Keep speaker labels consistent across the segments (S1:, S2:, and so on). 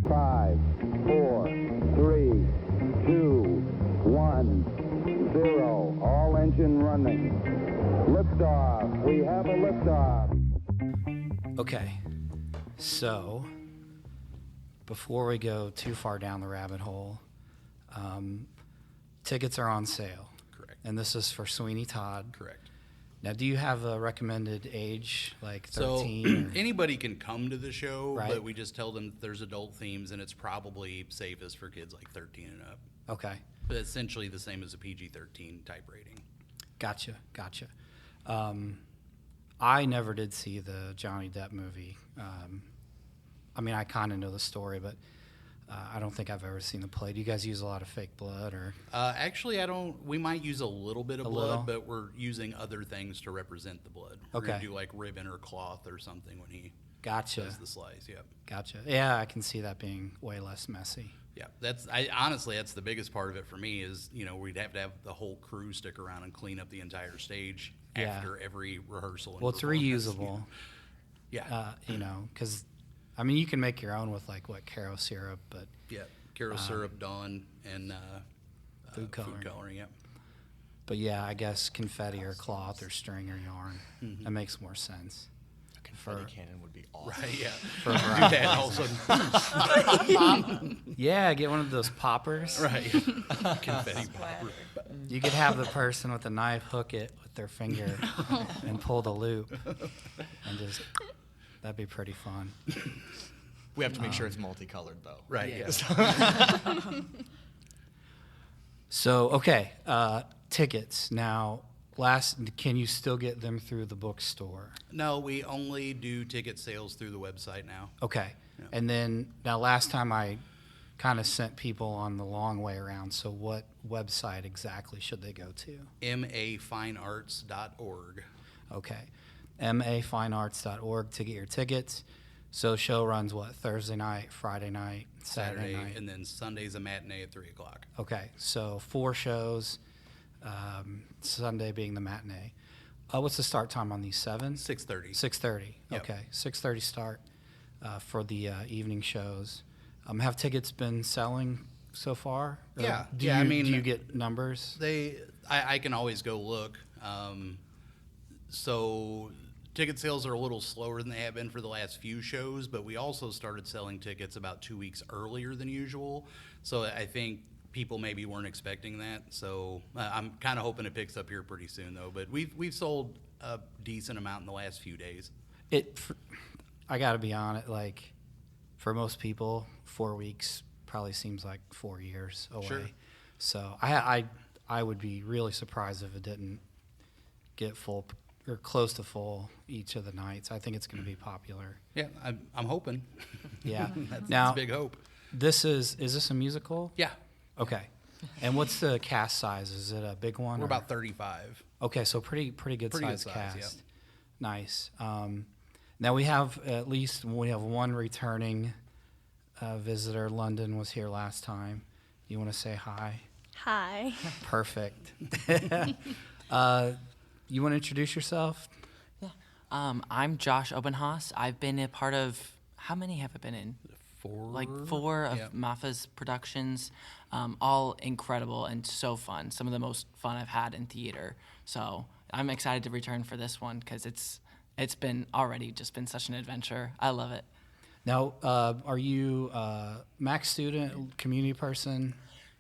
S1: 5, 4, 3, 2, 1, 0. All engine running. Liftoff. We have a liftoff.
S2: Okay, so before we go too far down the rabbit hole, tickets are on sale.
S3: Correct.
S2: And this is for Sweeney Todd.
S3: Correct.
S2: Now, do you have a recommended age, like 13?
S3: So anybody can come to the show,
S2: Right.
S3: but we just tell them there's adult themes, and it's probably safest for kids like 13 and up.
S2: Okay,
S3: But essentially the same as a PG-13 type rating.
S2: gotcha. I never did see the Johnny Depp movie. I mean, I kind of know the story, but I don't think I've ever seen the play. Do you guys use a lot of fake blood, or?
S3: Actually, I don't. We might use a little bit of
S2: A
S3: blood,
S2: little?
S3: but we're using other things to represent the blood. We're
S2: Okay.
S3: gonna do like ribbon or cloth or something when he
S2: Gotcha.
S3: does the slice. Yep.
S2: Gotcha. Yeah, I can see that being way less messy.
S3: Yeah, honestly, that's the biggest part of it for me is, we'd have to have the whole crew stick around and clean up the entire stage
S2: Yeah.
S3: after every rehearsal. And
S2: Well, it's
S3: performance.
S2: reusable.
S3: Yeah.
S2: Because, I mean, you can make your own with, like, Caro syrup, but
S3: Yeah. Caro syrup, Dawn, and
S2: Food coloring.
S3: Yep.
S2: But yeah, I guess confetti or cloth or string or yarn.
S3: Mm-hmm.
S2: That makes more sense.
S4: A confetti cannon would be awesome.
S3: Right. Yeah.
S2: For
S3: Do
S2: variety.
S3: that all of a sudden.
S2: Yeah, get one of those poppers.
S3: Right. Confetti popper.
S2: You could have the person with the knife hook it with their finger and pull the loop, and just that'd be pretty fun.
S4: We have to make sure it's multicolored, though.
S3: Right.
S2: Yeah.
S3: Yeah.
S2: So okay, tickets now. Can you still get them through the bookstore?
S3: No, we only do ticket sales through the website now.
S2: Okay.
S3: Yeah.
S2: And then now last time I kind of sent people on the long way around. So what website exactly should they go to?
S3: mafinearts.org.
S2: Okay. mafinearts.org to get your tickets. So show runs what? Thursday night, Friday night, Saturday night.
S3: And then Sunday's a matinee at 3 o'clock.
S2: Okay. So 4 shows, Sunday being the matinee. What's the start time on these? 7?
S3: 6:30.
S2: 6:30.
S3: Yep.
S2: Okay. 6:30 start for the evening shows. Have tickets been selling so far? Or
S3: Yeah.
S2: Do
S3: Yeah,
S2: you,
S3: I mean,
S2: do you get numbers?
S3: I can always go look. So ticket sales are a little slower than they have been for the last few shows, but we also started selling tickets about 2 weeks earlier than usual. So I think people maybe weren't expecting that. So I'm kind of hoping it picks up here pretty soon, though. But we've sold a decent amount in the last few days.
S2: I got to be honest, like, for most people, 4 weeks probably seems like 4 years away.
S3: Sure.
S2: So I would be really surprised if it didn't get full or close to full each of the nights. I think it's going to be popular.
S3: Yeah, I'm hoping.
S2: Yeah.
S3: That's
S2: Now,
S3: a big hope.
S2: is this a musical?
S3: Yeah,
S2: Okay. And what's the cast size? Is it a big one?
S3: we're
S2: or-
S3: about 35.
S2: Okay, so pretty good
S3: Pretty good
S2: size
S3: size,
S2: cast.
S3: yep.
S2: Nice. Now we have one returning visitor. London was here last time. You want to say hi?
S5: Hi.
S2: Perfect. You want to introduce yourself?
S6: Yeah. I'm Josh Obenhaus. I've been a part of, how many have I been in?
S3: 4.
S6: Like 4 of
S3: Yep.
S6: Mafa's productions. All incredible and so fun. Some of the most fun I've had in theater. So I'm excited to return for this one because it's been already just been such an adventure. I love it.
S2: Now, are you a Mac student, community person?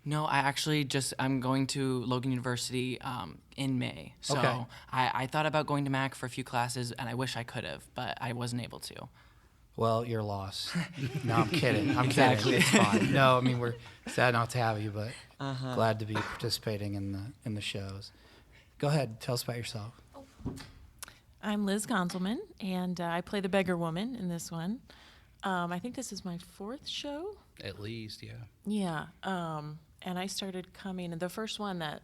S6: No, I'm going to Logan University in May. So
S2: Okay.
S6: I thought about going to Mac for a few classes, and I wish I could have, but I wasn't able to.
S2: Well, you're lost. No, I'm kidding. I'm
S6: Exactly.
S2: kidding. It's fine. No, I mean, we're sad not to have you, but glad to be participating in the shows. Go ahead. Tell us about yourself.
S7: I'm Liz Gonzelman, and I play the beggar woman in this one. I think this is my 4th show.
S3: At least, yeah.
S7: Yeah. And I started coming, and the first one that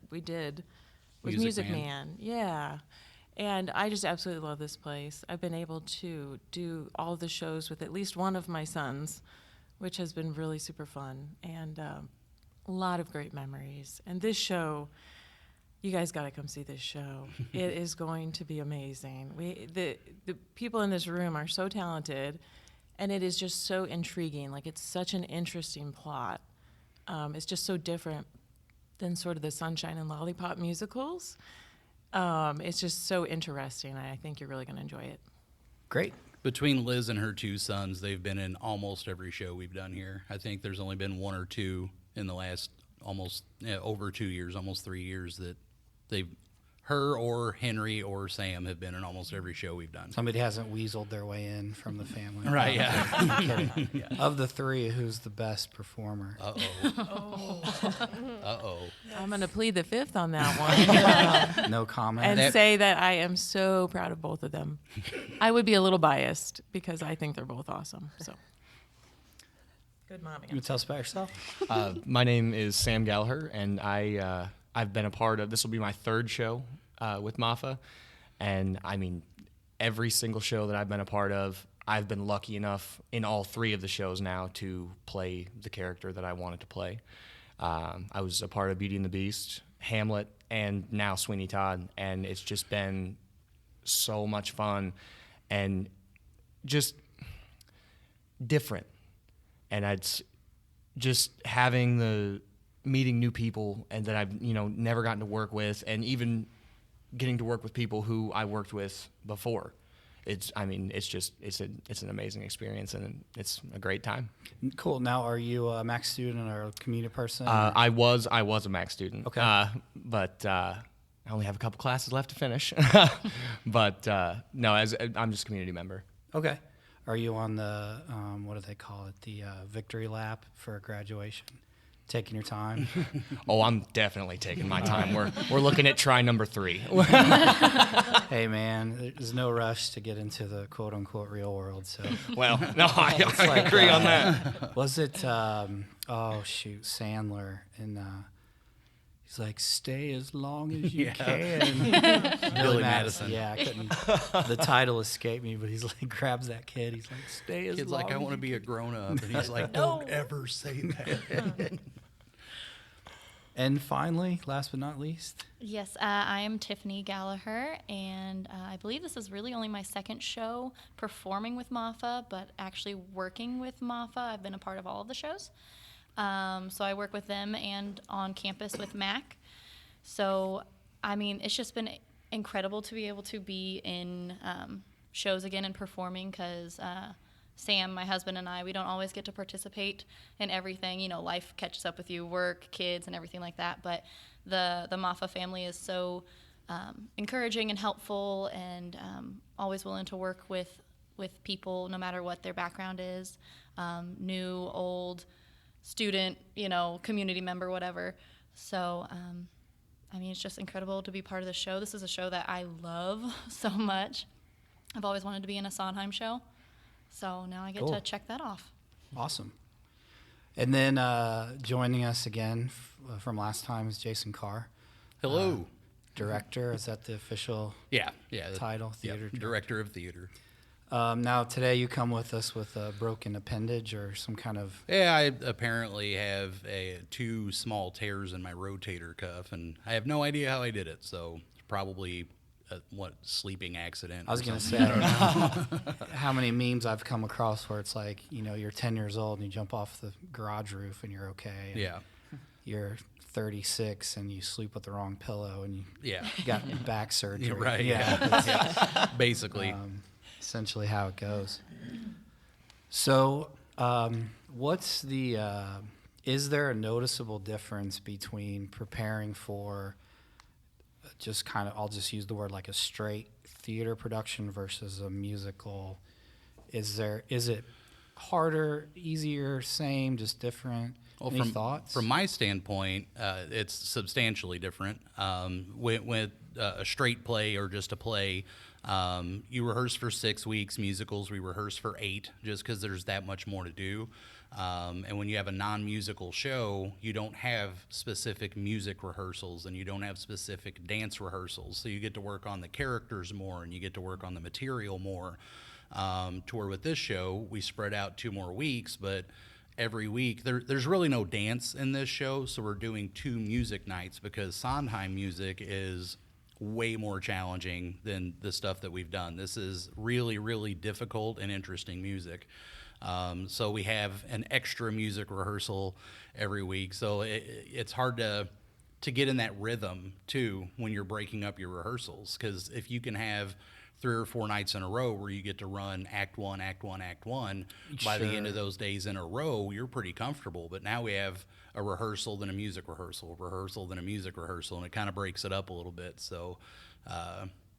S7: we did was
S3: Music
S7: Music Man. Yeah. And I just absolutely love this place. I've been able to do all of the shows with at least one of my sons, which has been really super fun, and a lot of great memories. And this show, you guys got to come see this show. It is going to be amazing. The people in this room are so talented, And it is just so intriguing. Like, it's such an interesting plot. It's just so different than sort of the Sunshine and Lollipop musicals. It's just so interesting. I think you're really going to enjoy it.
S2: Great.
S3: Between Liz and her two sons, they've been in almost every show we've done here. I think there's only been one or two in the last almost over 2 years, almost 3 years, that her or Henry or Sam have been in almost every show we've done.
S2: Somebody hasn't weaseled their way in from the family.
S3: Right, yeah.
S2: I'm kidding. Of the three, who's the best performer?
S3: Uh-oh.
S7: I'm going to plead the fifth on that one.
S2: No comment.
S7: And say that I am so proud of both of them. I would be a little biased because I think they're both awesome. So, good mommy.
S2: You want to tell us about yourself?
S4: My name is Sam Gallagher, and I've been a part of, this will be my third show with MAFA, and I mean, every single show that I've been a part of, I've been lucky enough in all three of the shows now to play the character that I wanted to play. I was a part of Beauty and the Beast, Hamlet, and now Sweeney Todd, and it's just been so much fun and just different. And just having meeting new people and that I've never gotten to work with, and even getting to work with people who I worked with before. It's an amazing experience, and it's a great time.
S2: Cool. Now, are you a Mac student or a community person?
S4: I was a Mac student.
S2: Okay.
S4: But I only have a couple classes left to finish. But no, I'm just a community member.
S2: Okay. Are you on the what do they call it? The victory lap for graduation? Taking your time?
S4: Oh, I'm definitely taking my time. We're looking at try number 3.
S2: Hey, man, there's no rush to get into the quote-unquote real world. So,
S4: well, no, I agree on that.
S2: Was it, Sandler, and he's like, stay as long as you can.
S3: Billy Madison.
S2: Yeah, I couldn't, the title escaped me, but he's like, grabs that kid. He's like, stay as
S3: Kid's
S2: long
S3: like, I
S2: as
S3: want to
S2: you
S3: be a grown-up. And he's like, don't ever say that.
S2: And finally, last but not least.
S5: Yes, I am Tiffany Gallagher, and I believe this is really only my second show performing with MAFA, but actually working with MAFA. I've been a part of all of the shows. So I work with them and on campus with MAC. So, I mean, it's just been incredible to be able to be in shows again and performing because Sam, my husband, and I, we don't always get to participate in everything. You know, life catches up with you, work, kids, and everything like that. But the MAFA family is so encouraging and helpful, and always willing to work with people no matter what their background is, new, old, student, community member, whatever. So, I mean, it's just incredible to be part of the show. This is a show that I love so much. I've always wanted to be in a Sondheim show. So now I get to check that off.
S2: Awesome. And then joining us again from last time is Jason Carr.
S3: Hello.
S2: Director, is that the official title? Theater
S3: director of theater.
S2: Now today you come with us with a broken appendage or some kind of...
S3: Yeah, I apparently have 2 small tears in my rotator cuff, and I have no idea how I did it, so it's probably... sleeping accident.
S2: I was going to say, I don't know how many memes I've come across where it's like, you're 10 years old and you jump off the garage roof and you're okay. And
S3: yeah.
S2: You're 36 and you sleep with the wrong pillow and you
S3: yeah.
S2: got back surgery.
S3: You're right.
S2: Yeah.
S3: Yeah. Basically.
S2: Essentially how it goes. So what's is there a noticeable difference between preparing for just kind of, I'll just use the word like a straight theater production versus a musical? Is it harder, easier, same, just different?
S3: Well,
S2: Any thoughts?
S3: From my standpoint, it's substantially different. With a straight play or just a play, you rehearse for 6 weeks. Musicals, we rehearse for 8 just because there's that much more to do. And when you have a non-musical show, you don't have specific music rehearsals and you don't have specific dance rehearsals. So you get to work on the characters more and you get to work on the material more. To where with this show, we spread out 2 more weeks, but every week, there's really no dance in this show, so we're doing 2 music nights because Sondheim music is way more challenging than the stuff that we've done. This is really, really difficult and interesting music. So we have an extra music rehearsal every week. So it's hard to get in that rhythm too when you're breaking up your rehearsals, because if you can have 3 or 4 nights in a row where you get to run act one, act one, act one, by the end of those days in a row, you're pretty comfortable. But now we have a rehearsal, then a music rehearsal, rehearsal, then a music rehearsal, and it kind of breaks it up a little bit. So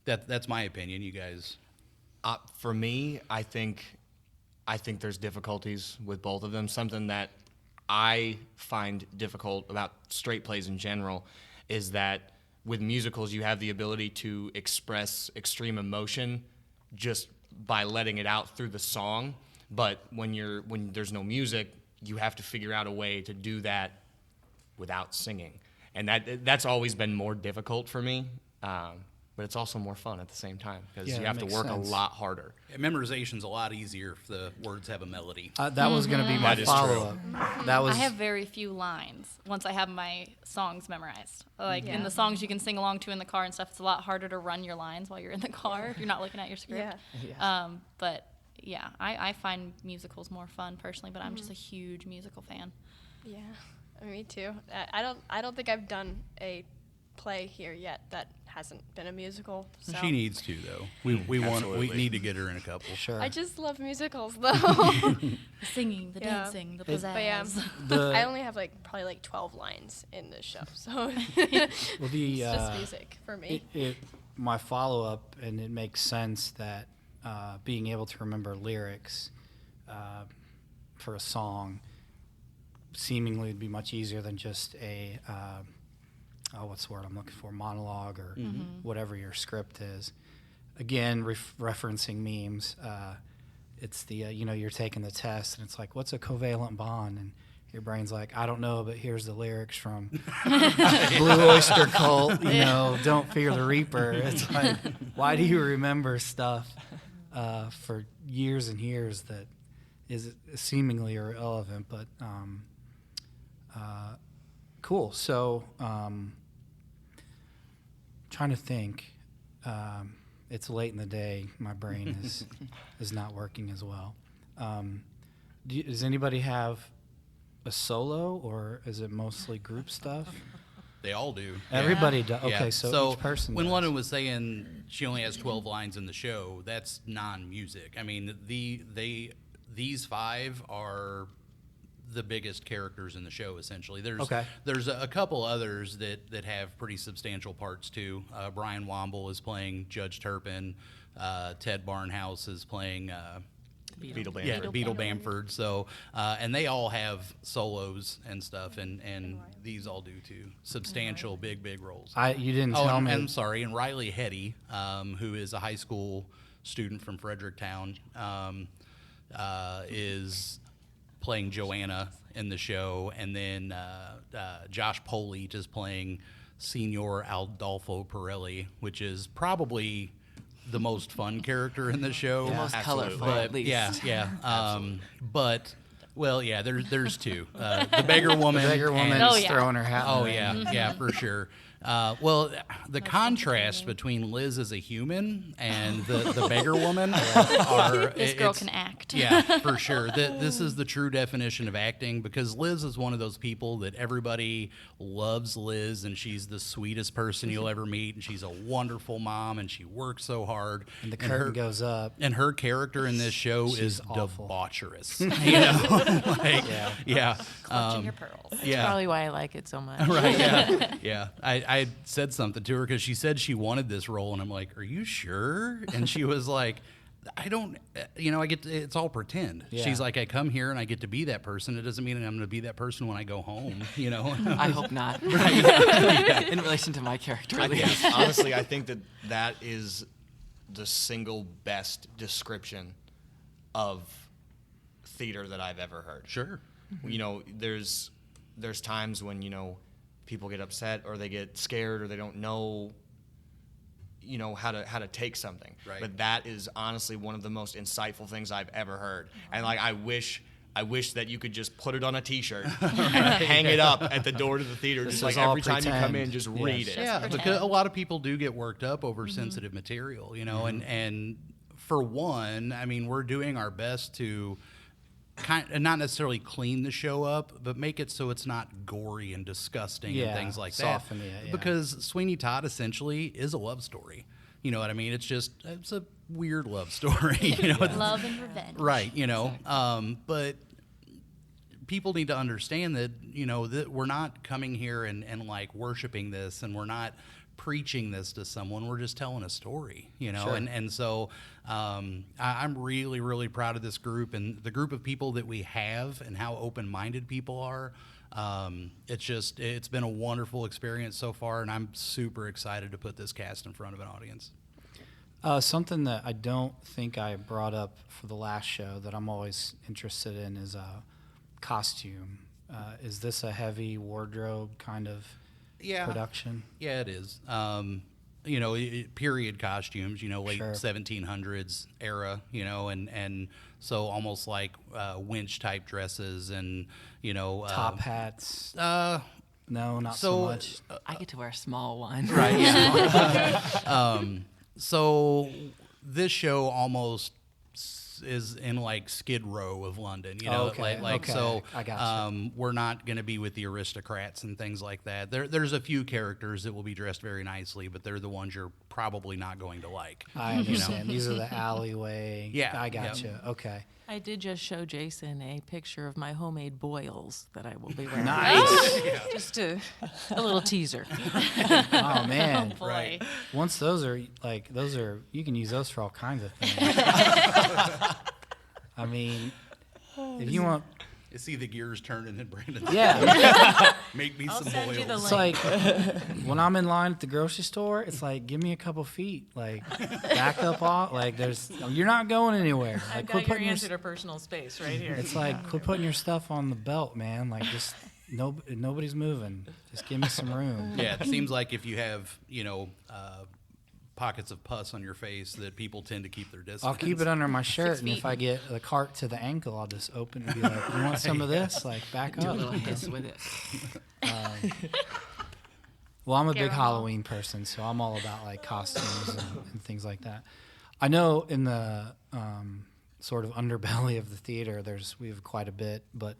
S3: that's my opinion. You guys?
S4: For me, I think there's difficulties with both of them. Something that I find difficult about straight plays in general is that with musicals, you have the ability to express extreme emotion just by letting it out through the song. But when there's no music, you have to figure out a way to do that without singing, and that's always been more difficult for me. But it's also more fun at the same time because you have to work a lot harder.
S3: Memorization's a lot easier if the words have a melody.
S2: That was going to be my follow-up.
S5: I have very few lines once I have my songs memorized. Like in the songs you can sing along to in the car and stuff, it's a lot harder to run your lines while you're in the car if you're not looking at your script. But yeah, I find musicals more fun personally, but I'm just a huge musical fan.
S8: Yeah, me too. I don't think I've done a play here yet that hasn't been a musical. So.
S3: She needs to, though. We need to get her in a couple.
S2: Sure.
S8: I just love musicals, though.
S5: The singing, the dancing, the pizzazz.
S8: But yeah, I only have probably 12 lines in this show, so it's just music for me.
S2: My follow-up, and it makes sense that being able to remember lyrics for a song seemingly would be much easier than just a what's the word I'm looking for, monologue or whatever your script is. Again, referencing memes, it's the, you're taking the test and it's like, what's a covalent bond? And your brain's like, I don't know, but here's the lyrics from Blue Oyster Cult, Don't Fear the Reaper. It's like, why do you remember stuff for years and years that is seemingly irrelevant? But cool. So, trying to think. It's late in the day. My brain is not working as well. Does anybody have a solo, or is it mostly group stuff?
S3: They all do.
S2: Everybody does.
S3: Yeah.
S2: Okay, so each person
S3: when
S2: does.
S3: London was saying she only has 12 lines in the show, that's non-music. I mean, these 5 are the biggest characters in the show, essentially. There's a couple others that have pretty substantial parts too. Brian Womble is playing Judge Turpin. Ted Barnhouse is playing
S4: Beetle Bamford.
S3: Yeah, Beetle Bamford. So and they all have solos and stuff, and these all do too. Substantial, big roles.
S2: You didn't tell me.
S3: I'm sorry. And Riley Hetty, who is a high school student from Fredericktown, is playing Joanna in the show, and then Josh Polite is playing Signor Adolfo Pirelli, which is probably the most fun character in the show.
S6: The most colorful, at least.
S3: Yeah. But well, yeah, there's 2. The beggar woman.
S2: The beggar woman is throwing her hat.
S3: Oh yeah, for sure. Well, the contrast between Liz as a human and the beggar woman
S5: this girl can act.
S3: Yeah, for sure. This is the true definition of acting, because Liz is one of those people that everybody loves Liz, and she's the sweetest person you'll ever meet, and she's a wonderful mom, and she works so hard.
S2: And the curtain goes up.
S3: And her character in this show is
S2: awful.
S3: debaucherous.
S5: Clutching your pearls.
S3: Yeah.
S7: Probably why I like it so much.
S3: Right, yeah. I said something to her because she said she wanted this role, and I'm like, are you sure? And she was like, I don't, it's all pretend.
S2: Yeah.
S3: She's like, I come here and I get to be that person. It doesn't mean I'm going to be that person when I go home,
S6: I hope not. In relation to my character, at least.
S4: Honestly, I think that is the single best description of theater that I've ever heard.
S3: Sure.
S4: There's times when, people get upset or they get scared or they don't know how to take something.
S3: Right.
S4: But that is honestly one of the most insightful things I've ever heard. And I wish that you could just put it on a T-shirt and hang it up at the door to the theater.
S2: This
S4: Just like
S2: is all
S4: every time you come
S2: pretend.
S4: in, just read it.
S3: Yeah, because a lot of people do get worked up over sensitive material, and for one, I mean, we're doing our best to not necessarily clean the show up, but make it so it's not gory and disgusting and things like
S2: soften
S3: that.
S2: it, yeah.
S3: Because Sweeney Todd essentially is a love story. You know what I mean? It's a weird love story. You know,
S5: Love and revenge.
S3: right? You know, but people need to understand that, you know, that we're not coming here and like worshiping this, and we're not preaching this to someone. We're just telling a story, you know.
S2: Sure.
S3: And so I'm really, really proud of this group and the group of people that we have and how open-minded people are. It's been a wonderful experience so far, and I'm super excited to put this cast in front of an audience.
S2: Something that I don't think I brought up for the last show that I'm always interested in is costume. Is this a heavy wardrobe kind of production?
S3: Yeah, it is. You know, period costumes, you know, late
S2: Sure.
S3: 1700s era, you know, and so almost like winch type dresses and, you know.
S2: Top hats?
S3: No,
S2: No, not so much.
S6: I get to wear a small one.
S3: Right, yeah. So this show almost is in like Skid Row of London, you know,
S2: Okay, okay.
S3: So
S2: I gotcha.
S3: we're not going to be with the aristocrats and things like that. There's a few characters that will be dressed very nicely, but they're the ones you're probably not going to like.
S2: I understand. These are the alleyway.
S3: Yeah,
S2: I
S3: yep.
S2: gotcha. Okay.
S7: I did just show Jason a picture of my homemade boils that I will be wearing.
S2: Nice.
S7: Just a little teaser.
S2: Oh man.
S5: Boy.
S3: Right.
S2: Once those are you can use those for all kinds of things. I mean, if you want,
S3: You see the gears turning in Brandon's
S2: yeah.
S3: make me
S7: I'll
S3: some
S7: send you the
S3: boils.
S2: It's like when I'm in line at the grocery store, it's like, give me a couple feet, like back up off, like you're not going anywhere. Like
S7: I've
S2: quit
S7: got your
S2: putting
S7: answer to personal space right here.
S2: it's like quit putting your stuff on the belt, man. Like just nobody's moving. Just give me some room.
S3: Yeah, it seems like if you have, you know, pockets of pus on your face, that people tend to keep their distance.
S2: I'll keep it under my shirt,
S5: 6
S2: and if
S5: feet.
S2: I get the cart to the ankle, I'll just open and be like, "You want some of this? Like, back
S6: Do a
S2: up."
S6: little hiss with it.
S2: Well, I'm a big
S5: Caramel.
S2: Halloween person, so I'm all about like costumes and things like that. I know in the sort of underbelly of the theater, we have quite a bit. But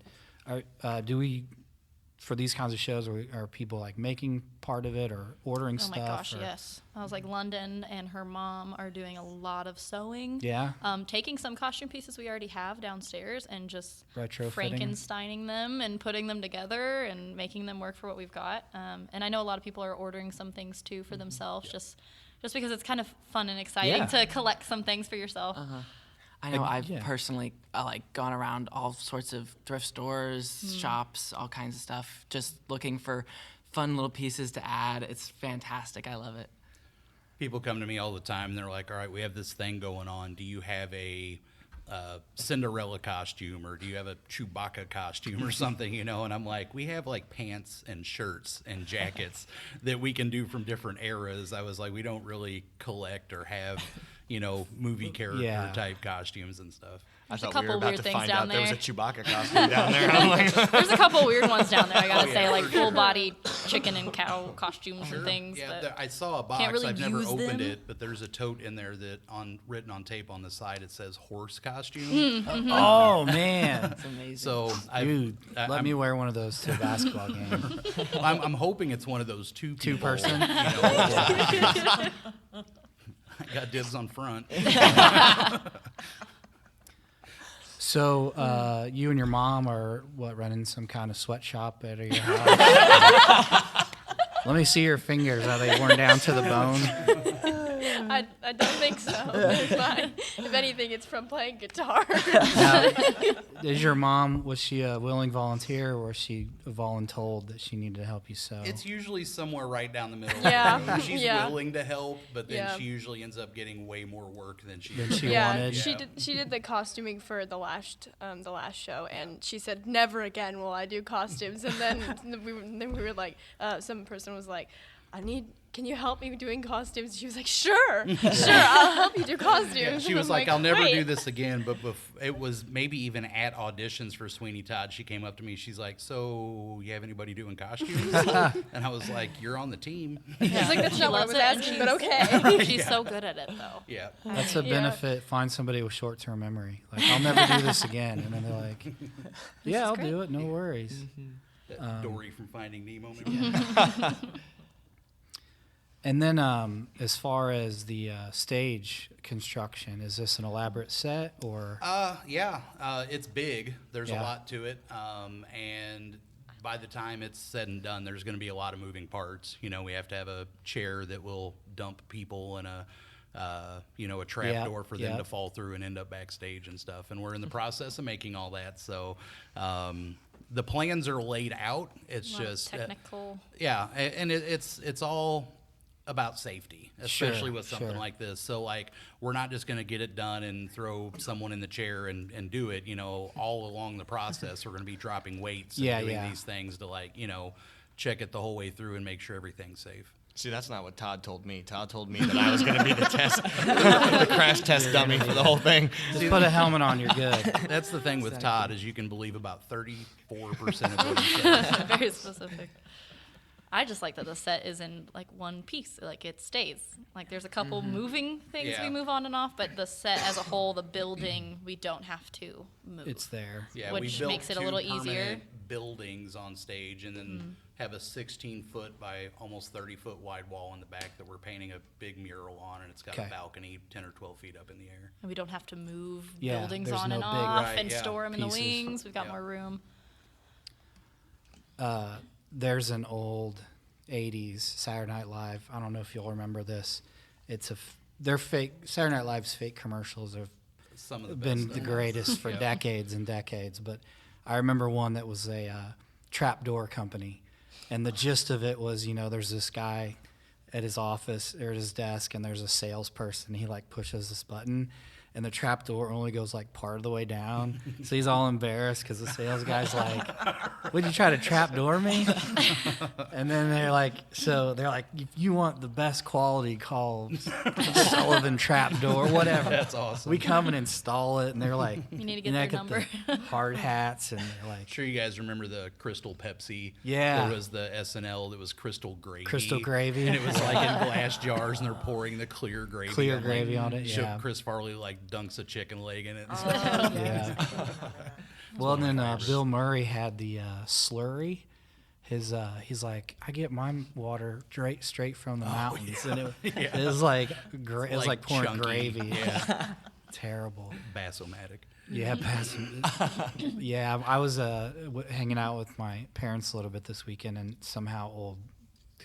S2: do we, for these kinds of shows, are people like making part of it or ordering
S5: Oh
S2: stuff?
S5: my gosh,
S2: or-
S5: yes. I was like, London and her mom are doing a lot of sewing.
S2: Yeah.
S5: Taking some costume pieces we already have downstairs and just
S2: Retrofitting.
S5: Frankensteining them and putting them together and making them work for what we've got. And I know a lot of people are ordering some things too for themselves, just because it's kind of fun and exciting
S2: Yeah.
S5: to collect some things for yourself.
S6: I know I've
S2: yeah.
S6: personally like gone around all sorts of thrift stores, shops, all kinds of stuff, just looking for fun little pieces to add. It's fantastic. I love it.
S3: People come to me all the time and they're like, all right, we have this thing going on. Do you have a Cinderella costume, or do you have a Chewbacca costume or something, you know? And I'm like, we have like pants and shirts and jackets that we can do from different eras. I was like, we don't really collect or have, you know, movie character type costumes and stuff.
S5: There's
S4: I
S5: a
S4: thought we were
S5: couple
S4: about
S5: weird
S4: to
S5: things
S4: find
S5: down
S4: out there was a
S5: there.
S4: Chewbacca costume down there. I'm like,
S5: There's a couple weird ones down there, I gotta
S3: Oh, yeah,
S5: say, like
S3: for sure.
S5: full body chicken and cow costumes and things.
S3: Yeah,
S5: but
S3: I saw a box.
S5: can't really
S3: I've never
S5: use
S3: opened
S5: them.
S3: it, but there's a tote in there that written on tape on the side. It says horse costume.
S2: Oh man,
S6: It's amazing.
S3: So
S2: dude, let
S3: I'm,
S2: me wear one of those to a basketball game.
S3: I'm hoping it's one of those two
S2: person?
S3: You know, I got dibs on front.
S2: So you and your mom are running some kind of sweatshop at your house? Let me see your fingers. Are they worn down to the bone?
S8: I don't think so. It's fine. If anything, it's from playing guitar.
S2: Now, is your mom, was she a willing volunteer, or was she voluntold that she needed to help you sew?
S3: It's usually somewhere right down the middle.
S8: Yeah,
S3: Of the road. She's
S8: yeah.
S3: willing to help, but then
S8: Yeah.
S3: she usually ends up getting way more work than she.
S2: Than she
S8: yeah,
S2: wanted.
S8: she did the costuming for the last show, and she said, "Never again will I do costumes." And then we were like, some person was like, "I need can you help me doing costumes? She was like, sure, I'll help you do costumes.
S3: Yeah, she
S8: And
S3: was
S8: I'm
S3: like, I'll never
S8: "Great."
S3: do this again. But it was maybe even at auditions for Sweeney Todd, she came up to me. She's like, so you have anybody doing costumes? And I was like, you're on the team.
S8: She's like, that's
S5: She
S8: not what I
S5: loves
S8: was
S5: it, and
S8: asking, but
S5: she's-
S8: okay.
S5: She's so good at it, though.
S3: Yeah.
S2: That's a
S8: Yeah.
S2: benefit. Find somebody with short-term memory. Like, I'll never do this again. And then they're like, yeah, I'll do it. No worries.
S3: That Dory from Finding Nemo. Maybe.
S2: And then as far as the stage construction, is this an elaborate set or?
S3: Yeah, it's big. There's a
S2: Yeah.
S3: lot to it, and by the time it's said and done, there's going to be a lot of moving parts. You know, we have to have a chair that will dump people and a trap
S2: Yeah,
S3: door for them
S2: yeah.
S3: to fall through and end up backstage and stuff. And we're in the process of making all that. So the plans are laid out. It's
S5: A lot of
S3: just
S5: technical.
S3: yeah, and it's all about safety, especially with something
S2: sure.
S3: like this. So like, we're not just going to get it done and throw someone in the chair and do it. You know, all along the process, we're going to be dropping weights and
S2: Yeah,
S3: doing
S2: yeah.
S3: these things to like, check it the whole way through and make sure everything's safe.
S4: See, that's not what Todd told me. Todd told me that I was going to be the the crash test dummy for the whole thing.
S2: Just put a helmet on, you're good.
S3: That's the thing with Todd, is you can believe about 34% of what he says.
S5: Very specific. I just like that the set is in like one piece, like it stays. Like there's a couple moving things
S3: Yeah.
S5: we move on and off, but the set as a whole, the building, we don't have to move.
S2: It's there.
S3: Yeah,
S5: Which
S3: we built
S5: makes it a
S3: two
S5: little easier.
S3: permanent buildings on stage, and then have a 16-foot by almost 30-foot wide wall in the back that we're painting a big mural on, and it's got
S2: Okay.
S3: a balcony 10 or 12 feet up in the air.
S5: And we don't have to move
S2: Yeah,
S5: buildings
S2: there's
S5: on
S2: no
S5: and
S2: big-
S5: off
S3: Right,
S5: and
S3: yeah.
S5: store them in the
S2: Pieces.
S5: wings. We've got
S3: Yeah.
S5: more room.
S2: There's an old 80s Saturday Night Live. I don't know if you'll remember this. They're fake. Saturday Night Live's fake commercials have
S3: Some of the
S2: been
S3: best
S2: the
S3: stuff.
S2: greatest for
S3: Yeah.
S2: decades and decades. But I remember one that was a trapdoor company. And the gist of it was, there's this guy at his office or at his desk, and there's a salesperson. He like pushes this button, and the trap door only goes like part of the way down. So he's all embarrassed because the sales guy's like, "Would you try to trap door me?" And then they're like, "If you want the best quality, call Sullivan Trap Door, whatever."
S3: That's awesome.
S2: We come and install it, and they're like,
S5: You need to get their
S2: the
S5: number.
S2: hard hats, and they're like,
S3: I'm sure you guys remember the Crystal Pepsi.
S2: Yeah.
S3: There was the SNL that was Crystal Gravy.
S2: Crystal Gravy.
S3: And it was like in glass jars, and they're pouring the clear gravy.
S2: Clear
S3: on,
S2: gravy on it,
S3: Shook
S2: yeah.
S3: Chris Farley like dunks a chicken leg in it. And
S5: Oh.
S3: stuff.
S2: Yeah. Well, and then Bill Murray had the slurry. He's like, I get my water straight from the mountains, and it was like it was like pouring
S3: chunky.
S2: gravy.
S3: Yeah.
S2: Terrible.
S3: Basomatic.
S2: Yeah, yeah. I was hanging out with my parents a little bit this weekend, and somehow old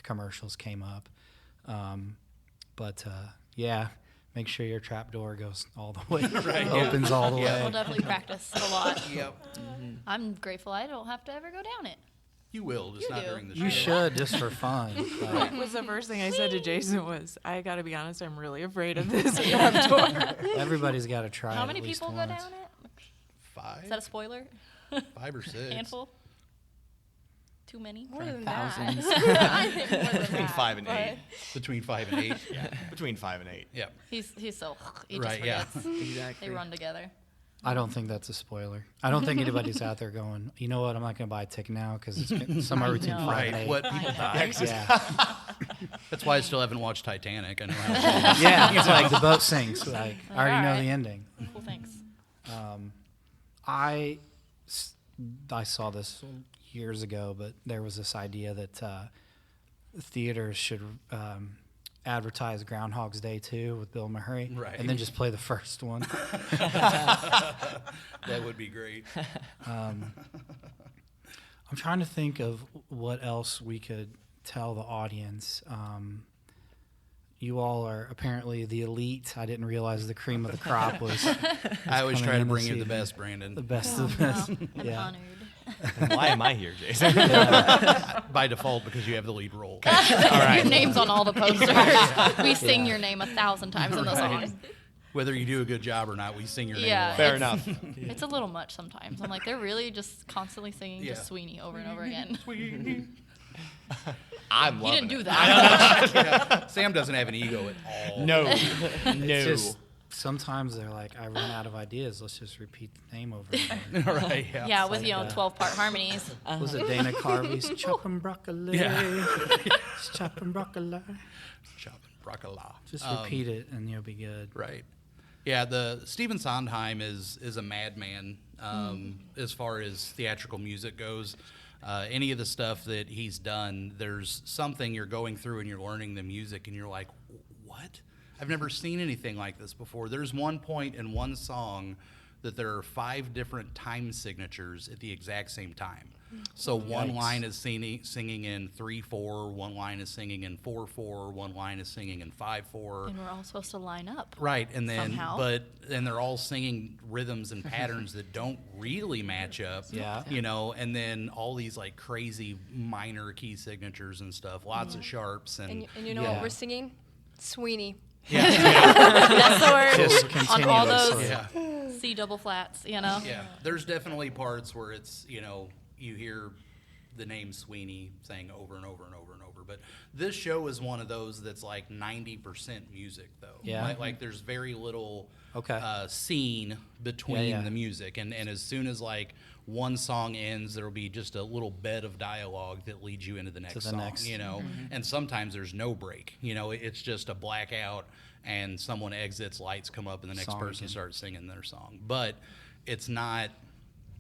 S2: commercials came up. Yeah, make sure your trap door goes all the way, opens all the
S5: We'll
S2: way.
S5: definitely practice a lot.
S3: Yep.
S5: I'm grateful I don't have to ever go down it.
S3: You will, just
S5: You
S3: not
S5: do.
S3: during the
S2: You
S3: show.
S2: should, just for fun.
S7: That was the first thing I said to Jason was, I got to be honest, I'm really afraid of this trap door.
S2: Everybody's got to try it
S5: How
S2: at
S5: many
S2: least
S5: people go
S2: once.
S5: down it? Is that a spoiler?
S3: 5 or 6.
S5: Handful? Too many?
S8: More than
S6: Thousands.
S8: that. I think more than
S4: Between
S8: that,
S4: 5 and
S8: but-
S4: 8.
S3: Between 5 and 8.
S4: Yeah, between 5 and 8.
S3: Yep.
S5: He's so he
S3: Right,
S5: just
S3: yeah.
S5: forgets.
S6: Exactly.
S5: They run together.
S2: I don't think that's a spoiler. I don't think anybody's out there going, you know what, I'm not going to buy a ticket now because it's somewhere between
S5: know.
S2: 5 and
S3: Right.
S2: 8.
S3: What people die.
S2: Yeah,
S3: That's why I still haven't watched Titanic. I know how it
S2: yeah. It's like the boat sinks. Like I already know
S5: Alright.
S2: the ending.
S5: Cool, thanks.
S2: I saw this years ago, but there was this idea that theaters should advertise Groundhog's Day 2 with Bill Murray,
S3: Right.
S2: and then just play the first one.
S3: that would be great.
S2: I'm trying to think of what else we could tell the audience. You all are apparently the elite. I didn't realize the cream of the crop was
S3: I always
S2: coming
S3: try to
S2: in
S3: bring
S2: this
S3: you the
S2: evening.
S3: best, Brandon.
S2: the best of the best.
S5: I'm
S2: Yeah.
S5: honored.
S4: Why am I here, Jason?
S3: By default, because you have the lead role.
S5: Your name's on all the posters. We sing your name 1,000 times in the
S3: Right.
S5: song.
S3: Whether you do a good job or not, we sing your name.
S5: Yeah.
S3: a lot.
S4: Fair
S5: It's-
S4: enough.
S5: It's a little much sometimes. I'm like, they're really just constantly singing
S3: Yeah.
S5: just Sweeney over and over again.
S4: I'm
S5: You
S4: loving
S5: didn't do
S4: it.
S5: that.
S3: Yeah, Sam doesn't have an ego at all.
S4: No,
S2: It's
S4: no.
S2: just sometimes they're like, I run out of ideas. Let's just repeat the name over again.
S3: Right, yeah.
S5: Yeah, with,
S2: like,
S5: 12-part harmonies.
S2: Was it Dana Carvey's chopping broccoli?
S3: Yeah.
S2: Chopping broccoli.
S3: Chopping broccoli.
S2: Just repeat it and you'll be good.
S3: Right. Yeah, the Stephen Sondheim is a madman as far as theatrical music goes. Any of the stuff that he's done, there's something you're going through and you're learning the music and you're like, what? I've never seen anything like this before. There's one point in one song that there are 5 different time signatures at the exact same time. So one
S2: Yikes.
S3: line is singing in 3/4, one line is singing in 4/4, one line is singing in 5/4.
S5: And we're all supposed to line up.
S3: Right, and then
S5: Somehow.
S3: and they're all singing rhythms and patterns that don't really match up.
S2: Yeah.
S3: You know, and then all these like crazy minor key signatures and stuff, lots of sharps and
S8: And you know
S2: Yeah.
S8: what we're singing? Sweeney.
S5: That's the word
S2: Just
S5: on all
S2: continuously.
S5: those
S3: yeah.
S5: C double flats, you know?
S3: Yeah. There's definitely parts where it's, you know, you hear the name Sweeney saying over and over and over and over. But this show is one of those that's like 90% music, though.
S2: Yeah.
S3: Like there's very little
S2: Okay.
S3: scene between
S2: Yeah.
S3: the music. And as soon as like one song ends, there'll be just a little bed of dialogue that leads you into the next
S2: the
S3: song,
S2: next.
S3: you know? And sometimes there's no break. You know, it's just a blackout and someone exits, lights come up, and the next
S2: Song
S3: person
S2: again.
S3: starts singing their song. But it's not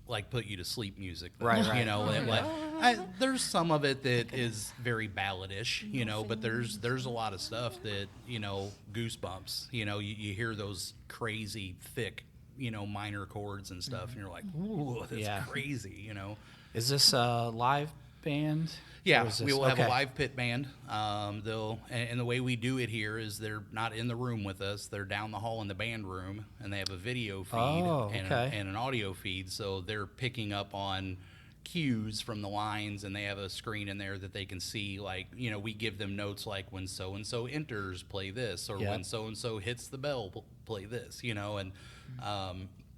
S3: like put you to sleep music, though,
S2: Right,
S3: You
S2: right.
S3: know, there's some of it that is very balladish, you know, but there's a lot of stuff that, you know, goosebumps. You know, you hear those crazy thick, you know, minor chords and stuff, and you're like, ooh, that's
S2: Yeah.
S3: crazy, you know.
S2: Is this a live band?
S3: Yeah,
S2: Or is
S3: we
S2: this-
S3: will have
S2: okay.
S3: a live pit band. And the way we do it here is they're not in the room with us. They're down the hall in the band room, and they have a video feed
S2: Oh,
S3: and,
S2: okay.
S3: and an audio feed. So they're picking up on cues from the lines, and they have a screen in there that they can see. Like, you know, we give them notes like when so and so enters, play this, or
S2: Yeah.
S3: when so and so hits the bell, play this. You know, and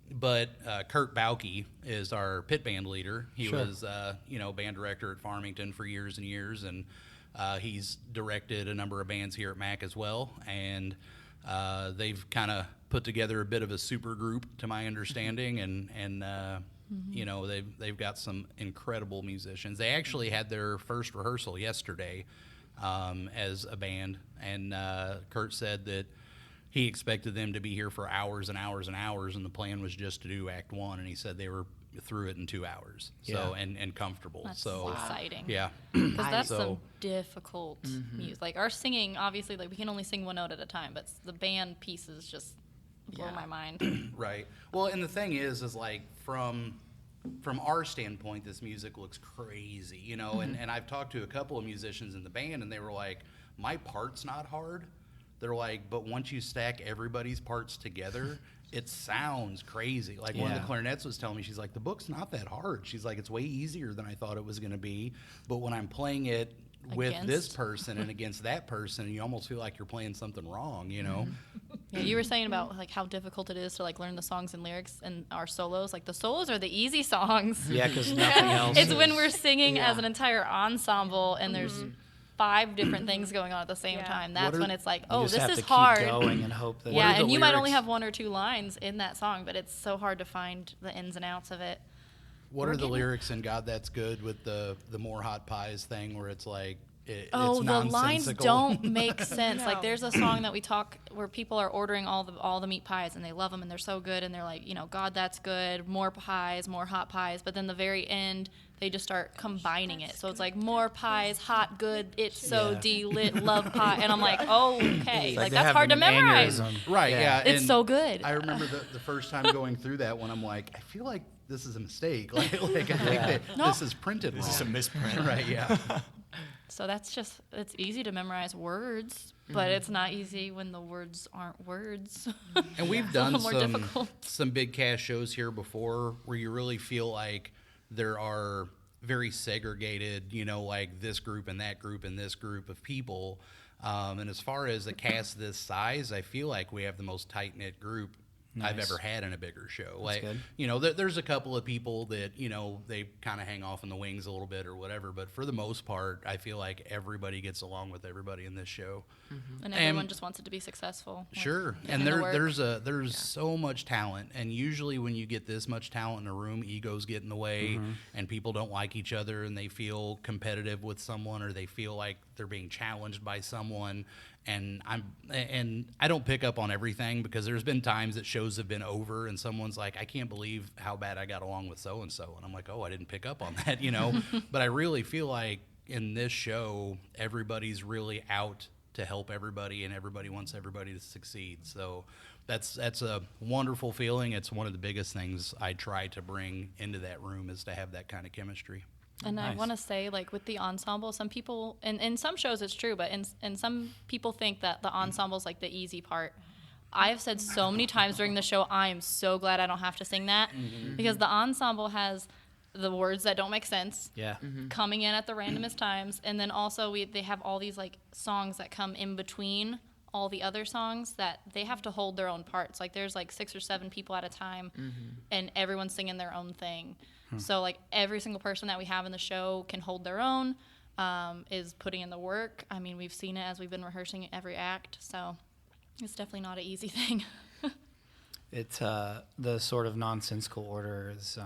S3: but Kurt Bauke is our pit band leader. He
S2: Sure.
S3: was, you know, band director at Farmington for years and years, and he's directed a number of bands here at Mac as well. And they've kind of put together a bit of a super group, to my understanding, and you know, they've got some incredible musicians. They actually had their first rehearsal yesterday as a band, and Kurt said that he expected them to be here for hours and hours and hours, and the plan was just to do Act 1, and he said they were through it in 2 hours, so
S2: Yeah.
S3: and comfortable.
S5: That's
S3: So
S5: exciting.
S3: yeah,
S5: Because that's
S3: So-
S5: some difficult music. Like our singing, obviously, like we can only sing one note at a time, but the band pieces just blow my mind.
S3: right. Well, and the thing is like from our standpoint, this music looks crazy, you know. And I've talked to a couple of musicians in the band, and they were like, "My part's not hard." They're like, "But once you stack everybody's parts together, it sounds crazy." Like one of
S2: Yeah.
S3: the clarinets was telling me, she's like, "The book's not that hard." She's like, "It's way easier than I thought it was going to be. But when I'm playing it with this
S5: Against.
S3: person and against that person, you almost feel like you're playing something wrong, you know?"
S5: Yeah, you were saying about like how difficult it is to like learn the songs and lyrics and our solos. Like the solos are the easy songs.
S2: Yeah, because nothing else.
S5: It's
S2: is-
S5: when we're singing as
S6: Yeah.
S5: an entire ensemble and there's 5 different things going on at the same
S8: Yeah.
S5: time. That's
S3: are-
S5: when it's like,
S2: you
S5: oh,
S2: just
S5: this
S2: have
S5: is
S2: to keep
S5: hard.
S2: going and hope that.
S5: Yeah,
S3: are the
S5: and you might only
S3: lyrics?
S5: have 1 or 2 lines in that song, but it's so hard to find the ins and outs of it.
S3: What are the lyrics in God That's Good with the more hot pies thing where it's like
S5: Oh,
S3: it's
S5: the lines
S3: nonsensical?
S5: don't make sense.
S8: No.
S5: Like there's a song that we talk where people are ordering all the meat pies and they love them and they're so good and they're like, you know, God, that's good. More pies, more hot pies. But then the very end, they just start combining it. So it's like more pies, hot, good. It's so
S2: Yeah.
S5: de-lit, love pie. And I'm like, oh, okay.
S2: It's
S5: Like
S2: they
S5: that's
S2: have
S5: hard to
S2: an
S5: memorize.
S2: aneurysm.
S3: Right, yeah.
S5: It's
S3: and
S5: so good.
S3: I remember the first time going through that when I'm like, I feel like this is a mistake. Like I think that
S5: No.
S3: this is printed wrong.
S4: This is a misprint.
S3: Right, yeah.
S5: So that's just, it's easy to memorize words, but it's not easy when the words aren't words.
S3: And we've
S5: It's a
S3: done
S5: little more
S3: some
S5: difficult.
S3: some big cast shows here before where you really feel like there are very segregated, you know, like this group and that group and this group of people. And as far as a cast this size, I feel like we have the most tight-knit group I've
S2: Nice.
S3: ever had in a bigger show.
S2: That's good.
S3: There's a couple of people that, they kind of hang off in the wings a little bit or whatever, but for the most part, I feel like everybody gets along with everybody in this show.
S5: And everyone just wants it to be successful. like,
S3: Sure,
S5: put
S3: and
S5: in the work.
S3: there's so much talent, and usually when you get this much talent in a room, egos get in the way, and people don't like each other, and they feel competitive with someone, or they feel like they're being challenged by someone. And I don't pick up on everything, because there's been times that shows have been over and someone's like, I can't believe how bad I got along with so and so, and I'm like, oh, I didn't pick up on that, But I really feel like in this show, everybody's really out to help everybody, and everybody wants everybody to succeed. So that's a wonderful feeling. It's one of the biggest things I try to bring into that room, is to have that kind of chemistry.
S5: And I
S2: Nice.
S5: want to say, like, with the ensemble, some people, and in some shows it's true, but in some people think that the ensemble's like the easy part. I have said so many times during the show, I am so glad I don't have to sing that, because the ensemble has the words that don't make sense
S2: Yeah.
S5: coming in at the randomest times, and then also they have all these like songs that come in between all the other songs that they have to hold their own parts. Like there's like 6 or 7 people at a time, and everyone's singing their own thing. So like every single person that we have in the show can hold their own, is putting in the work. I mean, we've seen it as we've been rehearsing every act, so it's definitely not an easy thing.
S2: It's the sort of nonsensical order is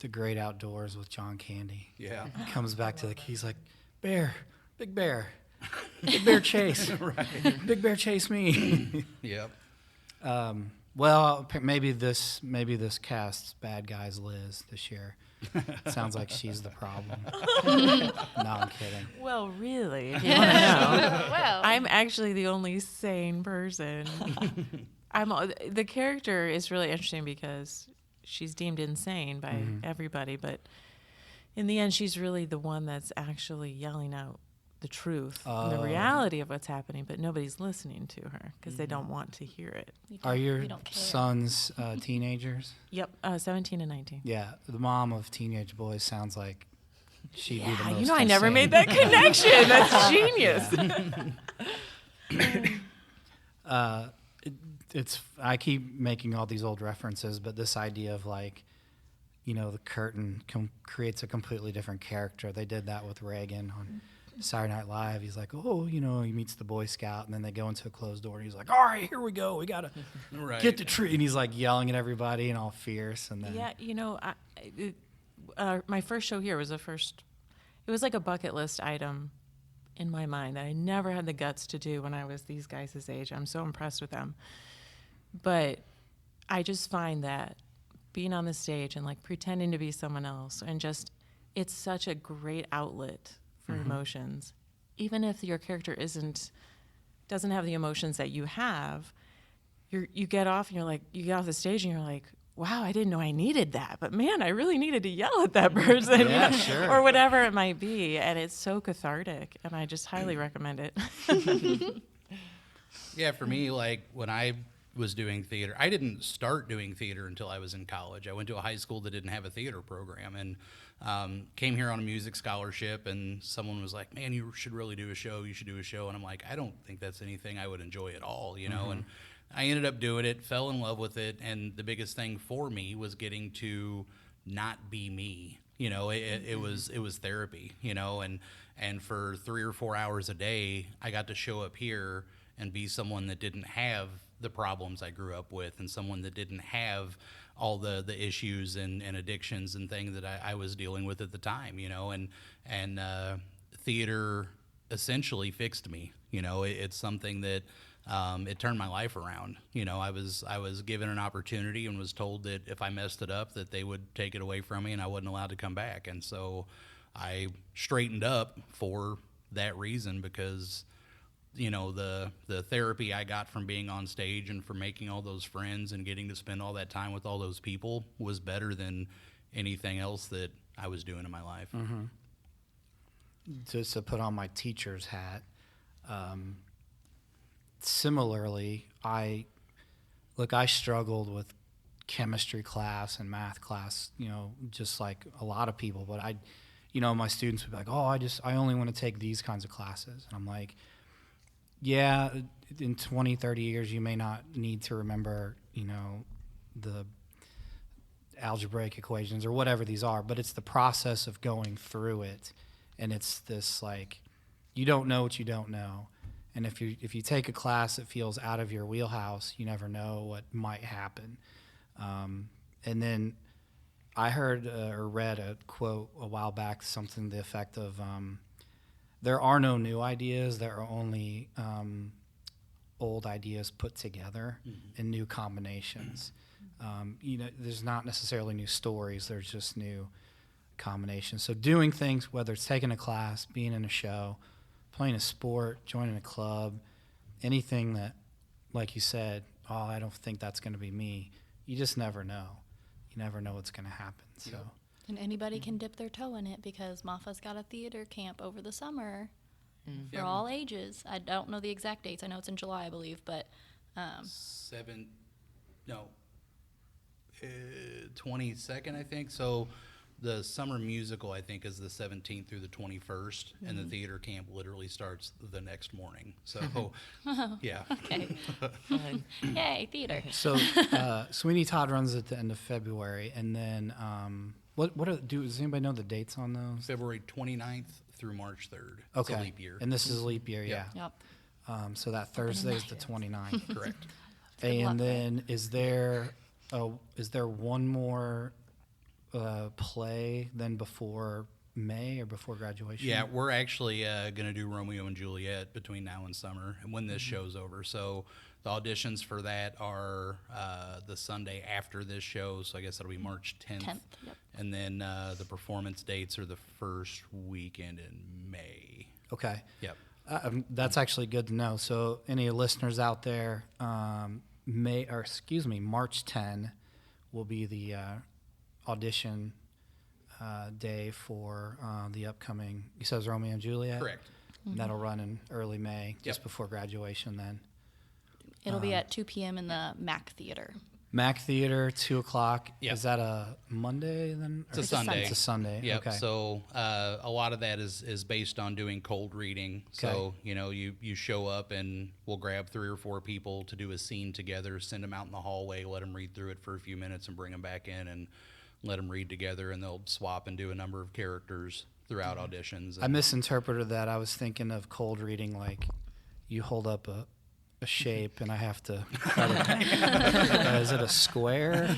S2: The Great Outdoors with John Candy.
S3: Yeah.
S2: He comes back to he's like, bear, big bear chase, big bear chase me.
S3: Yep.
S2: Well, maybe this cast's bad guys Liz this year. Sounds like she's the problem. No, I'm kidding.
S7: Well, really, if you want to know,
S5: Well,
S7: I'm actually the only sane person. The character is really interesting because she's deemed insane by everybody, but in the end, she's really the one that's actually yelling out the truth and the reality of what's happening, but nobody's listening to her because they don't want to hear it.
S2: Are your
S5: we don't care.
S2: sons teenagers?
S7: Yep, 17 and 19.
S2: Yeah, the mom of teenage boys sounds like she'd be the
S7: Yeah,
S2: most
S7: I never
S2: insane.
S7: made that connection. That's genius.
S2: It's I keep making all these old references, but this idea of like, the curtain creates a completely different character. They did that with Reagan on Saturday Night Live. He's like, he meets the Boy Scout, and then they go into a closed door, and he's like, all right, here we go. We got to get the tree. And he's like yelling at everybody and all fierce. And then
S7: my first show here was it was like a bucket list item in my mind that I never had the guts to do when I was these guys' age. I'm so impressed with them. But I just find that being on the stage and like pretending to be someone else, and just, it's such a great outlet for emotions. Even if your character doesn't have the emotions that you have, you get off the stage and you're like, wow, I didn't know I needed that, but man, I really needed to yell at that person,
S2: Sure.
S7: or whatever it might be, and it's so cathartic, and I just highly recommend it.
S3: Yeah, for me, like when I was doing theater, I didn't start doing theater until I was in college. I went to a high school that didn't have a theater program, and came here on a music scholarship, and someone was like, man, you should really do a show. You should do a show. And I'm like, I don't think that's anything I would enjoy at all, and I ended up doing it, fell in love with it, and the biggest thing for me was getting to not be me. It was therapy, and for 3 or 4 hours a day, I got to show up here and be someone that didn't have the problems I grew up with, and someone that didn't have all the issues and addictions and things that I was dealing with at the time, and theater essentially fixed me. It's something that it turned my life around. I was given an opportunity and was told that if I messed it up, that they would take it away from me and I wasn't allowed to come back. And so I straightened up for that reason, because the therapy I got from being on stage and from making all those friends and getting to spend all that time with all those people was better than anything else that I was doing in my life.
S2: Just to put on my teacher's hat, similarly, I struggled with chemistry class and math class, just like a lot of people, but my students would be like, I only want to take these kinds of classes. And I'm like, yeah, in 20, 30 years, you may not need to remember, the algebraic equations or whatever these are, but it's the process of going through it. And it's this, like, you don't know what you don't know. And if you take a class that feels out of your wheelhouse, you never know what might happen. And then I heard or read a quote a while back, something to the effect of, there are no new ideas, there are only old ideas put together in new combinations. There's not necessarily new stories, there's just new combinations. So doing things, whether it's taking a class, being in a show, playing a sport, joining a club, anything that, like you said, I don't think that's going to be me. You just never know. You never know what's going to happen. So.
S5: And anybody can dip their toe in it because Maffa's got a theater camp over the summer for all ages. I don't know the exact dates. I know it's in July, I believe, but
S3: 22nd, I think. So the summer musical, I think, is the 17th through the 21st, and the theater camp literally starts the next morning. So, yeah.
S5: Okay. Yay, theater.
S2: So Sweeney Todd runs at the end of February, and then does anybody know the dates on those?
S3: February 29th through March 3rd.
S2: Okay.
S3: It's a leap year.
S2: And this is a leap year, yeah.
S5: Yep.
S2: So that Thursday is the 29th.
S3: Correct.
S2: And then is there one more play than before May or before graduation?
S3: Yeah, we're actually going to do Romeo and Juliet between now and summer, and when this show's over. So the auditions for that are the Sunday after this show, so I guess that'll be March 10th.
S5: Yep.
S3: And then the performance dates are the first weekend in May.
S2: Okay.
S3: Yep.
S2: That's actually good to know. So any listeners out there, March 10 will be the audition day for the upcoming, you said it was Romeo and Juliet?
S3: Correct.
S2: And that'll run in early May, just
S3: Yep.
S2: before graduation then.
S5: It'll be at 2 p.m. in the Mac Theater.
S2: Mac Theater, 2 o'clock.
S3: Yep.
S2: Is that a Monday then?
S3: It's a
S2: Or-
S3: Sunday.
S2: It's a Sunday.
S3: Yep.
S2: Okay.
S3: So a lot of that is based on doing cold reading. So you show up and we'll grab 3 or 4 people to do a scene together, send them out in the hallway, let them read through it for a few minutes, and bring them back in and let them read together, and they'll swap and do a number of characters throughout auditions.
S2: I misinterpreted that. I was thinking of cold reading, like you hold up a shape and I have to is it a square?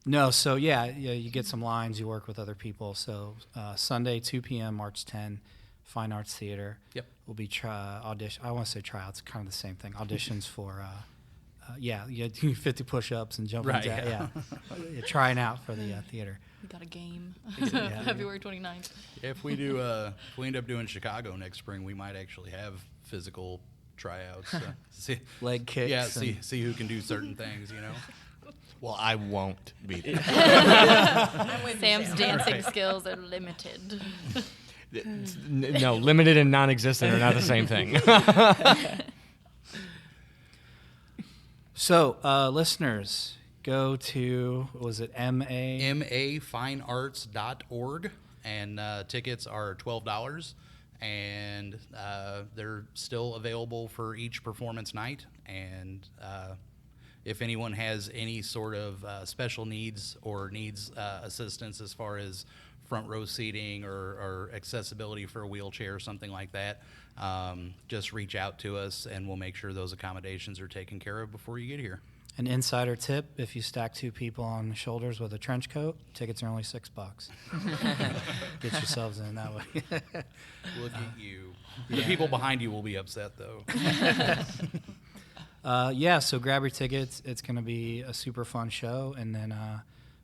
S2: No, so yeah, you get some lines, you work with other people. So Sunday, 2 p.m., March 10, Fine Arts Theater.
S3: Yep.
S2: Will be audition. I want to say tryouts, kind of the same thing. Auditions for you do 50 push-ups and jumping
S3: Right,
S2: jacks.
S3: yeah.
S2: You're trying out for the theater.
S5: We got a game,
S2: Yeah.
S5: February 29th.
S3: If we do, if we end up doing Chicago next spring, we might actually have physical tryouts. See,
S2: Leg kicks.
S3: yeah,
S2: and-
S3: see who can do certain things.
S4: Well, I won't be there.
S5: Sam's dancing skills are limited.
S4: No, limited and non-existent are not the same thing.
S2: So, listeners, go to, what was it,
S3: mafinearts.org, and tickets are $12, and they're still available for each performance night. And if anyone has any sort of special needs or needs assistance as far as front row seating or accessibility for a wheelchair or something like that, just reach out to us and we'll make sure those accommodations are taken care of before you get here.
S2: An insider tip, if you stack 2 people on the shoulders with a trench coat, tickets are only $6. Get yourselves in that way.
S3: Look at you. The people behind you will be upset, though.
S2: So grab your tickets. It's going to be a super fun show. And then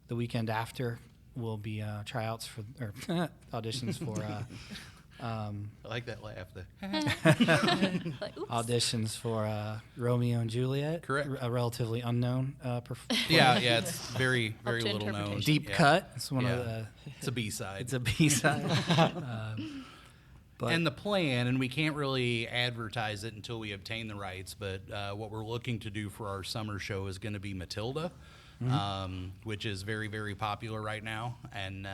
S2: the weekend after will be tryouts or auditions for
S3: I like that laugh.
S5: Like, oops.
S2: auditions for Romeo and Juliet.
S3: Correct.
S2: A relatively unnknown performance.
S3: Yeah, it's very, very
S5: Up to
S3: little known.
S5: interpretation.
S2: Deep
S3: Yeah.
S2: cut. It's one of
S3: Yeah.
S2: the.
S3: It's a B-side.
S2: It's a B-side. But
S3: And the plan, and we can't really advertise it until we obtain the rights, but what we're looking to do for our summer show is going to be Matilda, which is very, very popular right now. And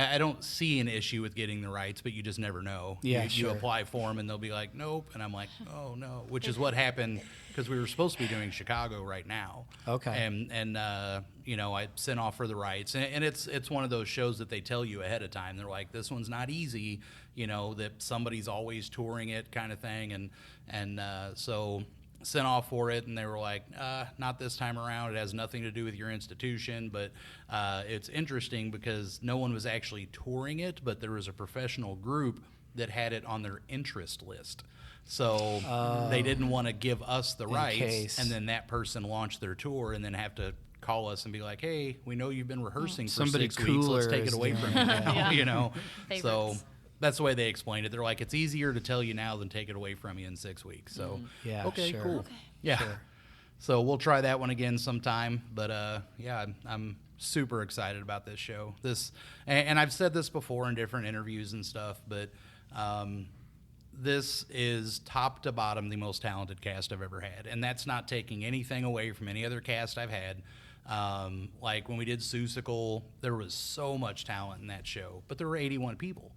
S3: I don't see an issue with getting the rights, but you just never know.
S2: Yeah,
S3: you
S2: sure.
S3: apply for them, and they'll be like, nope. And I'm like, oh, no, which is what happened because we were supposed to be doing Chicago right now.
S2: Okay.
S3: And I sent off for the rights. And it's one of those shows that they tell you ahead of time. They're like, this one's not easy, that somebody's always touring it kind of thing. And so sent off for it, and they were like, not this time around. It has nothing to do with your institution, but it's interesting because no one was actually touring it, but there was a professional group that had it on their interest list. So they didn't want to give us the rights,
S2: case.
S3: and then that person launched their tour and then have to call us and be like, hey, we know you've been rehearsing for
S2: Somebody
S3: 6 weeks. Let's take
S2: cooler
S3: it away
S2: is
S3: from
S2: doing
S3: you
S2: it.
S3: now, So
S5: Favorites.
S3: that's the way they explained it. They're like, it's easier to tell you now than take it away from you in 6 weeks. So
S2: Yeah,
S3: okay,
S2: sure.
S3: cool.
S5: Okay.
S3: Yeah.
S2: Sure.
S3: So we'll try that one again sometime. But I'm super excited about this show. And I've said this before in different interviews and stuff, but this is top to bottom the most talented cast I've ever had. And that's not taking anything away from any other cast I've had. Like when we did Seussical, there was so much talent in that show, but there were 81 people.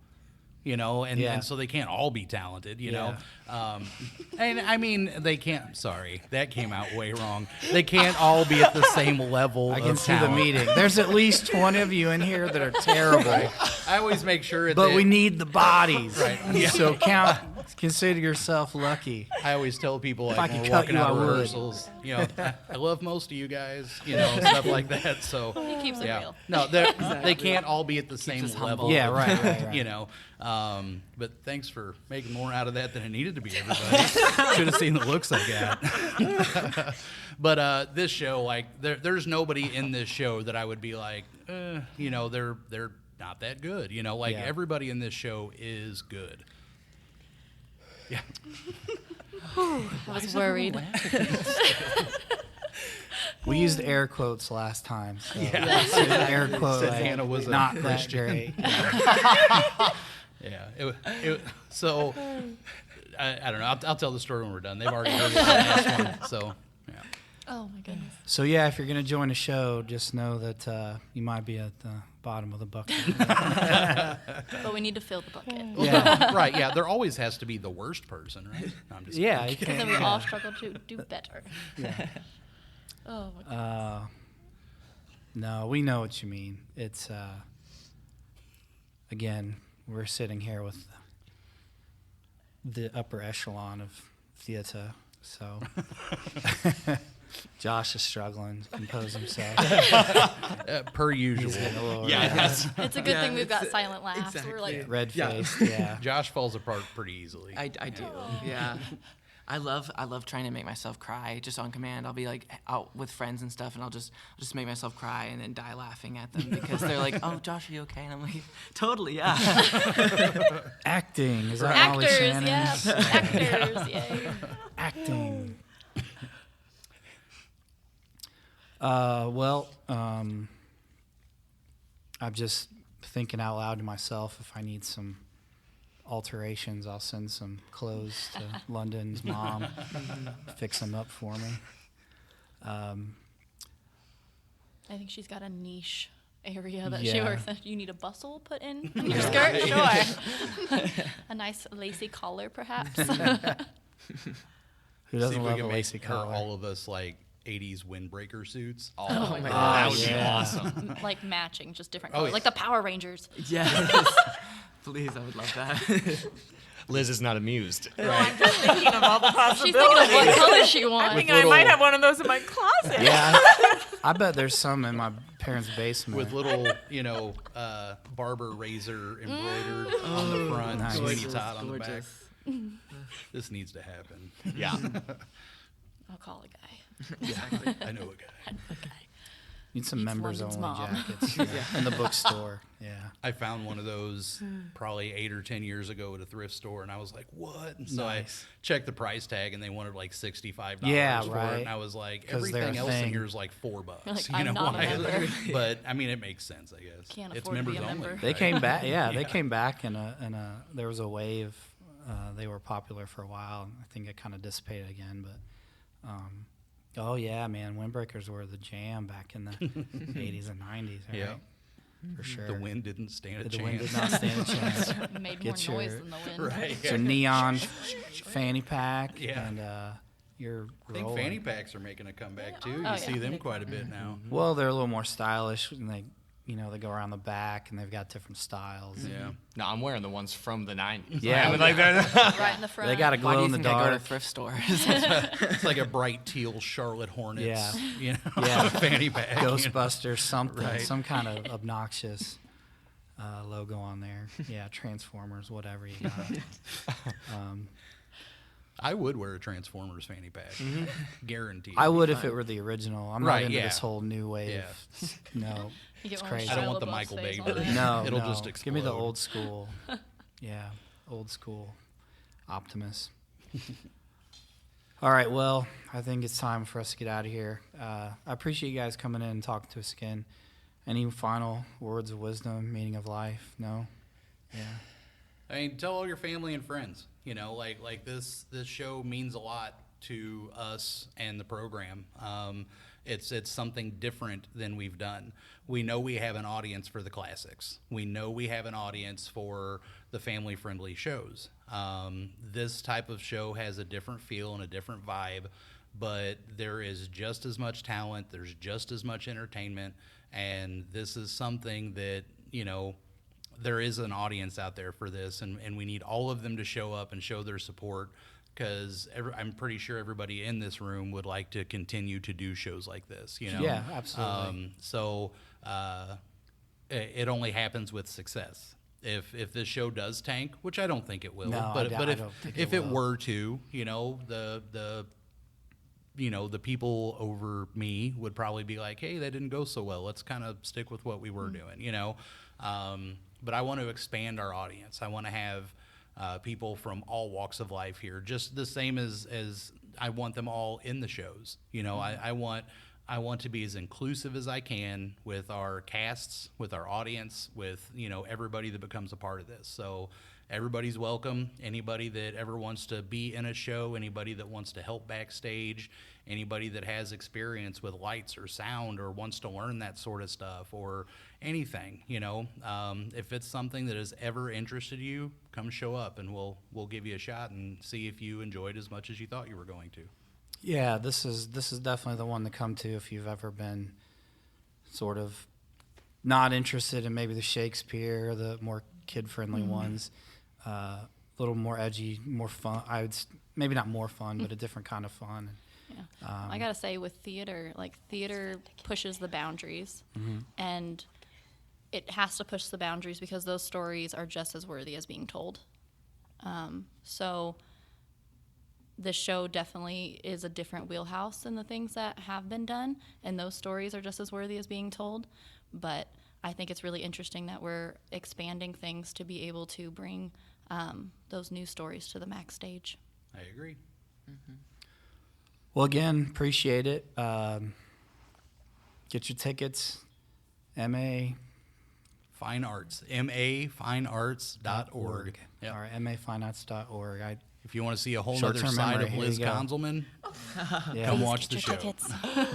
S3: And so they can't all be talented, know. And I mean, they can't. Sorry, that came out way wrong. They can't all be at the same level.
S2: I can
S3: of
S2: see the
S3: talent.
S2: meeting. There's at least 20 of you in here that are terrible,
S3: I always make sure.
S2: but
S3: that,
S2: we need the bodies.
S3: Right.
S2: So consider yourself lucky.
S3: I always tell people
S2: I
S3: like
S2: could
S3: when we're
S2: cut
S3: walking
S2: you,
S3: out
S2: I
S3: of
S2: would.
S3: rehearsals, I love most of you guys, stuff like that. So
S5: He keeps it
S3: yeah,
S5: real.
S3: no, they can't all be at the same
S6: us
S3: level.
S6: humble.
S2: Yeah, right.
S3: But thanks for making more out of that than it needed to be. Everybody should have seen the looks I got. But this show, like, there's nobody in this show that I would be like, they're not that good.
S2: Yeah.
S3: Everybody in this show is good. Yeah.
S8: I was worried.
S2: We used air quotes last time. So
S3: Yeah.
S2: so the air quote
S3: Said Hannah was a
S2: not that
S3: Christian.
S2: great.
S3: Yeah. So I don't know. I'll tell the story when we're done. They've already heard the last one. So yeah.
S5: Oh my goodness.
S2: So yeah, if you're gonna join a show, just know that you might be at the bottom of the bucket.
S5: But we need to fill the bucket.
S2: Yeah.
S3: Right. Yeah. There always has to be the worst person, right? No, I'm just
S2: Yeah.
S3: kidding.
S2: You
S5: Because then
S2: can't,
S5: we all struggle to do better.
S2: yeah.
S5: Oh my goodness.
S2: No, we know what you mean. It's again, we're sitting here with the upper echelon of theater, so Josh is struggling to compose himself.
S3: Per usual.
S2: Getting a little
S6: Yes.
S5: It's a good thing we've got silent laughs.
S6: exactly.
S5: We're like,
S2: red faced. Yeah.
S3: Josh falls apart pretty easily.
S6: I do. Yeah. I love trying to make myself cry just on command. I'll be like out with friends and stuff, and I'll just make myself cry and then die laughing at them because they're like, "Oh, Josh, are you okay?" And I'm like, "Totally, yeah."
S2: Acting is that Molly
S5: actors,
S2: Shannon's?
S5: yeah. Actors, yay.
S2: Acting. I'm just thinking out loud to myself. If I need some alterations, I'll send some clothes to London's mom, fix them up for me.
S5: I think she's got a niche area that she
S2: Yeah.
S5: works in. You need a bustle put in your skirt? Sure. A nice lacy collar, perhaps.
S2: Who
S3: See
S2: doesn't
S3: if we
S2: love
S3: can
S2: a
S3: make
S2: lacy
S3: her
S2: collar?
S3: all of us like 80s windbreaker suits.
S6: Oh my
S2: Oh,
S6: god.
S4: That would be
S2: yeah.
S4: awesome.
S5: Like matching, just different
S3: Oh,
S5: colors.
S3: yeah.
S5: Like the Power Rangers.
S6: Yes. Please, I would love that.
S4: Liz is not amused.
S7: I'm just thinking of all the
S5: She's thinking of
S7: possibilities.
S5: what color she
S7: I
S5: wants.
S7: think I might have one of those in my closet.
S2: Yeah, I bet there's some in my parents' basement.
S3: With little, barber razor embroidered on the front,
S2: Nice.
S3: Sweeney Todd on the back.
S6: Gorgeous.
S3: This needs to happen.
S4: Yeah.
S5: I'll call a guy.
S3: I know a guy.
S2: Need some
S5: Meets
S2: members
S5: London's
S2: only
S5: mom.
S2: jackets in the bookstore. Yeah.
S3: I found one of those probably 8 or 10 years ago at a thrift store, and I was like, "What?" And so
S2: Nice.
S3: I checked the price tag, and they wanted like $65
S2: Yeah,
S3: for
S2: right.
S3: it. And I was like,
S2: 'Cause they're a
S3: "Everything else in
S2: thing.
S3: here is like $4."
S5: You're like,
S3: you
S5: "I'm
S3: know
S5: not a
S3: why?
S5: member."
S3: But I mean, it makes sense, I guess.
S5: Can't
S3: It's
S5: afford to be
S3: members
S5: a
S3: only.
S5: member.
S2: They
S3: right?
S2: came back. Yeah, they came back in there was a wave. They were popular for a while, and I think it kind of dissipated again. But oh yeah, man, windbreakers were the jam back in the 80s and 90s. Right?
S3: Yeah.
S2: for sure.
S3: The wind didn't stand a
S2: The
S3: chance.
S2: wind did not stand a chance.
S5: Made
S2: Get
S5: more noise
S2: your-
S5: than the wind.
S3: Right.
S2: It's your neon fanny pack,
S3: Yeah.
S2: and you're
S3: I think
S2: rolling.
S3: fanny packs are making a comeback too. You
S5: Oh,
S3: see
S5: yeah.
S3: them quite a bit now.
S2: Well, they're a little more stylish, and they go around the back, and they've got different styles.
S3: Yeah.
S4: No, I'm wearing the ones from the 90s.
S2: Yeah.
S4: I mean, like that.
S5: Right in the front.
S2: They got to
S6: Why do
S2: glow
S6: you
S2: in the
S6: think I go to
S2: dark.
S6: thrift stores?
S3: It's like a bright teal Charlotte Hornets.
S2: Yeah.
S3: You know,
S2: Yeah.
S3: fanny pack. you know.
S2: Ghostbusters, something,
S3: Right.
S2: some kind of obnoxious logo on there. Yeah, Transformers, whatever you got.
S3: I would wear a Transformers fanny pack. Guaranteed.
S2: I would if it were the original. I'm
S3: Right,
S2: not into
S3: yeah.
S2: this whole new wave.
S3: Yeah.
S2: No,
S5: You get
S2: it's
S5: one with
S2: crazy.
S3: I don't
S5: Shia
S3: want the
S5: LaBeouf's
S3: Michael
S5: face
S3: Bay
S5: on it.
S3: version.
S2: No,
S3: It'll
S2: no.
S3: just
S2: Give me the
S3: explode.
S2: old school. Yeah, old school Optimus. All right, well, I think it's time for us to get out of here. I appreciate you guys coming in and talking to us again. Any final words of wisdom, meaning of life? No? Yeah.
S3: I mean, tell all your family and friends. You know, like this show means a lot to us and the program. It's something different than we've done. We know we have an audience for the classics. We know we have an audience for the family-friendly shows. This type of show has a different feel and a different vibe, but there is just as much talent. There's just as much entertainment, and this is something that, you know, there is an audience out there for this, and we need all of them to show up and show their support, because I'm pretty sure everybody in this room would like to continue to do shows like this, you know?
S2: Yeah, absolutely.
S3: It only happens with success. If this show does tank, which I don't think it will,
S2: No,
S3: but
S2: I
S3: if
S2: don't think
S3: if
S2: it
S3: it
S2: will.
S3: were to, you know, the people over me would probably be like, hey, that didn't go so well. Let's kind of stick with what we were doing, you know? But I want to expand our audience. I want to have people from all walks of life here, just the same as I want them all in the shows. You know, I want to be as inclusive as I can with our casts, with our audience, with, you know, everybody that becomes a part of this. So everybody's welcome. Anybody that ever wants to be in a show, anybody that wants to help backstage, anybody that has experience with lights or sound or wants to learn that sort of stuff or anything, you know. If it's something that has ever interested you, come show up and we'll give you a shot and see if you enjoyed as much as you thought you were going to.
S2: Yeah, this is definitely the one to come to if you've ever been sort of not interested in maybe the Shakespeare, the more kid-friendly ones, a little more edgy, more fun. Maybe not more fun, but a different kind of fun.
S5: Yeah. I gotta say, with theater, like theater pushes the boundaries, and it has to push the boundaries because those stories are just as worthy as being told. So this show definitely is a different wheelhouse than the things that have been done, and those stories are just as worthy as being told. But I think it's really interesting that we're expanding things to be able to bring those new stories to the Max stage.
S3: I agree.
S2: Well, again, appreciate it. Get your tickets, MA.
S3: Fine Arts, mafinearts.org. Yep.
S2: All right, mafinearts.org.
S3: If you want to see a whole other
S2: Short-term
S3: side
S2: memory,
S3: of
S2: here
S3: Liz
S2: you go.
S3: Konzelman,
S2: Yeah.
S3: come watch the
S5: Get
S3: show.
S5: your tickets.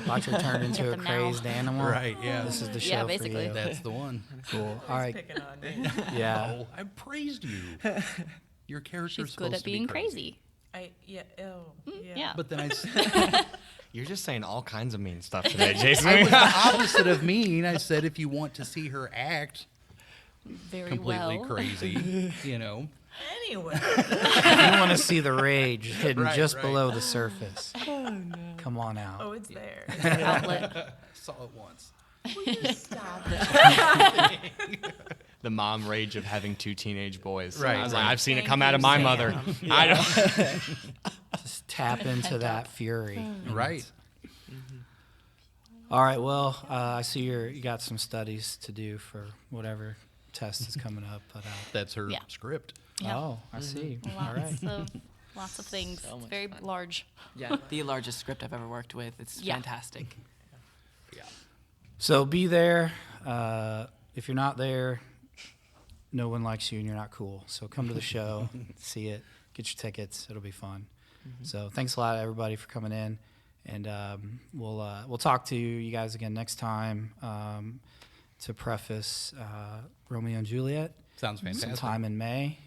S2: Watch her turn into a
S5: them now.
S2: crazed animal.
S3: Right, yeah.
S2: This is the show
S5: Yeah,
S2: for
S5: basically.
S2: you.
S3: That's the one.
S2: Cool. All right.
S7: Picking on me.
S2: Yeah.
S3: Oh, I praised you. Your character's
S5: She's good
S3: supposed
S5: at
S3: to be
S5: being crazy.
S7: Yeah.
S5: Yeah.
S3: But then
S4: You're just saying all kinds of mean stuff today, Jason.
S3: I was the opposite of mean. I said if you want to see her act
S5: Very
S3: completely
S5: well.
S3: crazy, you know.
S7: Anyway.
S2: If you want to see the rage hidden
S3: Right,
S2: just
S3: right.
S2: below the surface, come on out.
S7: Oh, it's there.
S5: Outlet.
S3: Saw it once.
S7: Stop.
S4: The mom rage of having two teenage boys.
S3: Right,
S4: I was
S3: right.
S4: like, I've seen it
S7: Thank
S4: come out
S7: you,
S4: of my
S7: Sam.
S4: mother. I don't.
S2: Just tap into that fury.
S3: Right.
S2: All right. Well, I see you got some studies to do for whatever test is coming up. But
S3: That's her
S5: Yeah.
S3: script.
S5: Yeah.
S2: oh, I see. All right.
S5: Lots of things.
S6: So
S5: It's
S6: much
S5: very
S6: fun.
S5: large.
S6: Yeah, the largest script I've ever worked with. It's
S5: Yeah.
S6: fantastic.
S3: Yeah.
S2: So be there. If you're not there, no one likes you and you're not cool. So come to the show, see it, get your tickets. It'll be fun. So thanks a lot, everybody, for coming in, and we'll talk to you guys again next time. to preface Romeo and Juliet
S3: Sounds fantastic.
S2: sometime in May.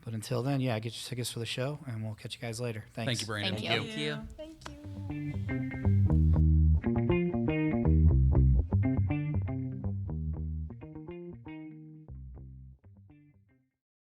S2: But until then, yeah, get your tickets for the show, and we'll catch you guys later. Thanks.
S3: Thank you, Brandon.
S5: Thank you.
S6: Thank you.
S8: Thank you.